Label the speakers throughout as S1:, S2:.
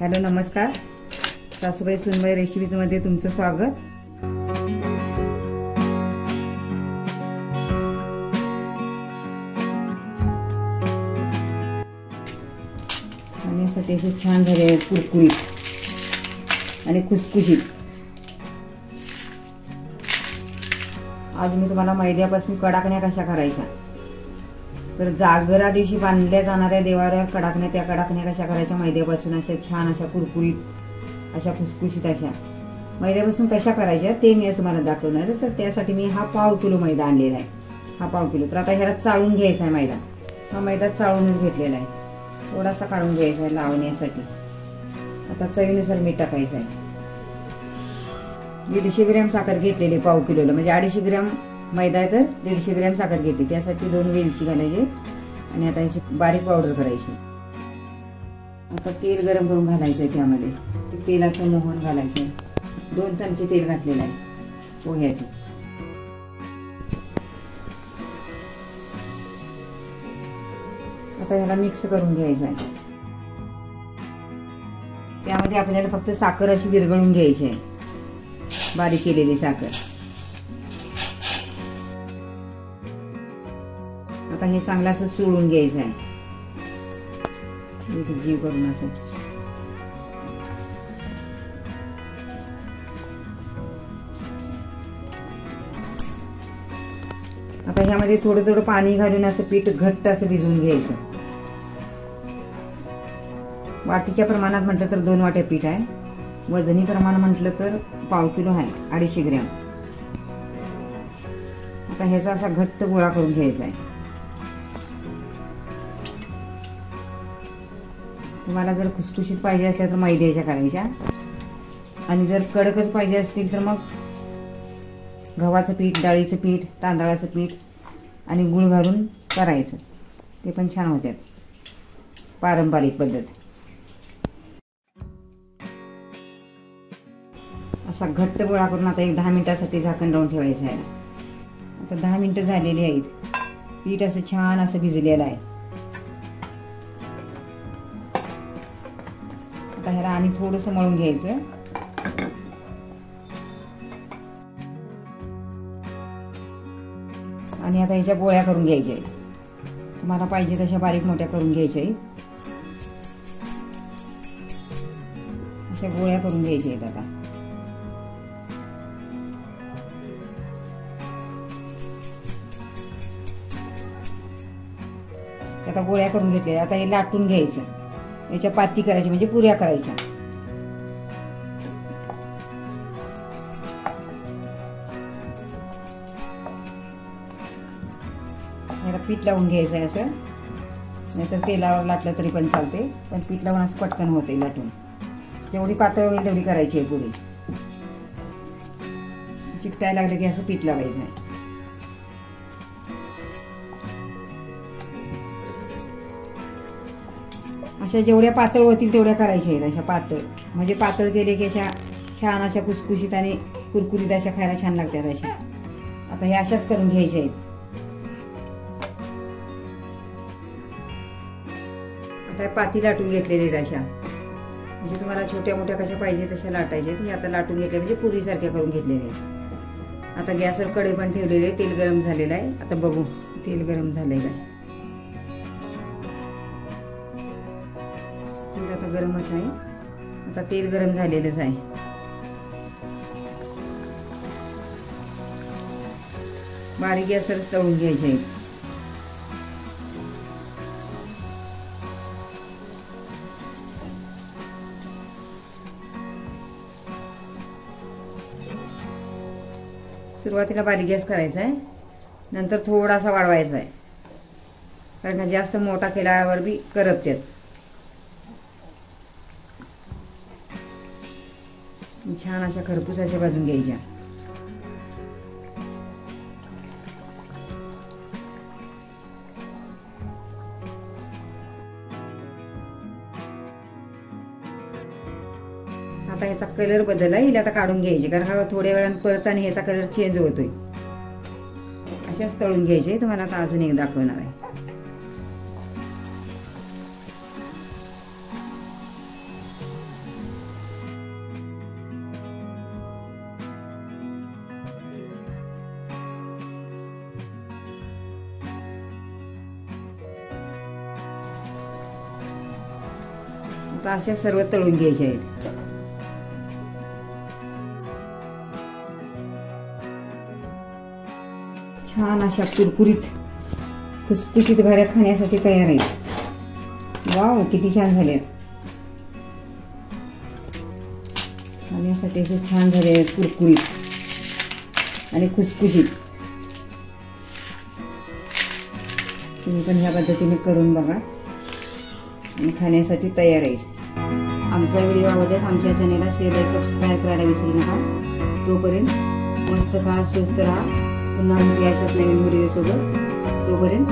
S1: Hello नमस्कार, सासूबाई सुनबाई रेसिपीजमध्ये तुमचं स्वागत. खाण्यासाठी असे छान झाले कुरकुरीत आणि खुसखुशीत. आज मी तुम्हाला मैद्यापासून कडाकण्या कशा करायच्या, तर जागरा दिवशी बांधल्या जाणाऱ्या देवाऱ्यावर कडाकण्या, त्या कडाकण्या कशा करायच्या मैद्यापासून अशा छान अशा कुरकुरीत अशा खुसखुशीत अशा मैद्यापासून कशा करायच्या ते मी आज तुम्हाला दाखवणार आहे. तर त्यासाठी मी हा पाव किलो मैदा आणलेला आहे. हा पाव किलो. तर आता ह्याला चाळून घ्यायचा आहे मैदा. हा मैदा चाळूनच घेतलेला आहे. थोडासा काढून घ्यायचा आहे लावण्यासाठी. आता चवीनुसार मीठ टाकायचं आहे. 150 ग्रॅम साखर घेतलेली पाव किलोला, म्हणजे 250 ग्रॅम मैदा आहे तर 150 ग्रॅम साखर घेतली. त्यासाठी 2 वेलची घालायची आणि आता याची बारीक पावडर करायची. आता तेल गरम करून घालायचं आहे. त्यामध्ये तेलाचं मोहन घालायचं आहे. 2 चमचे तेल घातलेलं आहे पोह्याचं. आता ह्याला मिक्स करून घ्यायचं आहे. त्यामध्ये आपल्याला फक्त साखर अशी विरघळून घ्यायची आहे, बारीक केलेली साखर. आता हे चांगलं असं चोळून घ्यायचं आहे, जीव करून असं. आता ह्यामध्ये थोडं थोडं पाणी घालून असं पीठ घट्ट असं भिजवून घ्यायचं. वाटीच्या प्रमाणात म्हटलं तर 2 वाट्या पीठ आहे. वजनी प्रमाण म्हटलं तर पाव किलो आहे, 250 ग्रॅम. आता ह्याचा असा घट्ट गोळा करून घ्यायचा आहे. तुम्हाला जर खुसखुशीत पाहिजे असल्या तर मैद्याच्या करायच्या, आणि जर कडकच पाहिजे असतील तर मग गव्हाचं पीठ, डाळीचं पीठ, तांदळाचं पीठ आणि गूळ घालून करायचं. ते पण छान होतात, पारंपरिक पद्धत. असा घट्ट गोळा करून आता 10 मिनिटासाठी झाकण लावून ठेवायचं आहे. आता 10 मिनिटं झालेली आहेत. पीठ असं छान असं भिजलेलं आहे. आता ह्याला आणि थोडंसं मळून घ्यायचं. आणि आता ह्याच्या गोळ्या करून घ्यायच्या आहेत. तुम्हाला पाहिजे तशा बारीक मोठ्या करून घ्यायच्या आहेत. अशा गोळ्या करून घ्यायच्या आहेत. आता गोळ्या करून घेतल्या. आता हे लाटून घ्यायचं. याच्या पाती करायची, म्हणजे पुऱ्या करायच्या. याला पीठ लावून घ्यायचं आहे असं, नाहीतर तेलावर लाटलं तरी पण चालते, पण पीठ लावून असं पटकन होते लाटून. जेवढी पातळ होईल तेवढी करायची आहे पुरी. चिकटायला लागलं की असं पीठ लावायचं आहे. अशा जेवढ्या पातळ होतील तेवढ्या करायच्या आहेत. अशा पातळ, म्हणजे पातळ केले की अशा छान अशा खुसखुशीत आणि कुरकुरीत अशा खायला छान लागतात अशा. आता हे अशाच करून घ्यायच्या आहेत. आता पाती लाटून घेतलेली आहेत अशा, म्हणजे तुम्हाला छोट्या मोठ्या कशा पाहिजे तशा लाटायच्या आहेत. हे आता लाटून घेतल्या म्हणजे पुरीसारख्या करून घेतलेल्या आहेत. आता गॅसवर कढई पण ठेवलेली आहे. तेल गरम झालेलं आहे. आता बघू, तेल गरम झालेलं आहे. तेल आता गरमच आहे. आता तेल गरम झालेलंच आहे. बारीक गॅसवरच तळून घ्यायचे आहेत. सुरुवातीला बारीक गॅस करायचा आहे, नंतर थोडासा वाढवायचा आहे, कारण जास्त मोठा केल्यावर बी करपतात. छान अशा खरपूस अशा भाजून घ्यायच्या. आता ह्याचा कलर बदलला, हिला आता काढून घ्यायचे, कारण हा थोड्या वेळाने परत आणि ह्याचा कलर चेंज होतोय. अशाच तळून घ्यायचे. तुम्हाला आता अजून एक दाखवणार आहे. आता अशा सर्व तळून घ्यायच्या आहेत. छान अशा कुरकुरीत खुसखुशीत घड्या खाण्यासाठी तयार आहेत. वाव, किती छान झाल्यात. खाण्यासाठी असे छान झाले आहेत, कुरकुरीत आणि खुसखुशीत. तुम्ही पण ह्या पद्धतीने करून बघा आणि खाण्यासाठी तयार आहेत. आमचा व्हिडिओ आवडल्यास आमच्या चॅनेलला शेअर आणि सबस्क्राईब करायला विसरू नका. तोपर्यंत मस्त खा, स्वस्त राहा. पुन्हा भेटूया अशाच नवीन व्हिडिओ सोबत. तोपर्यंत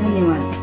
S1: धन्यवाद.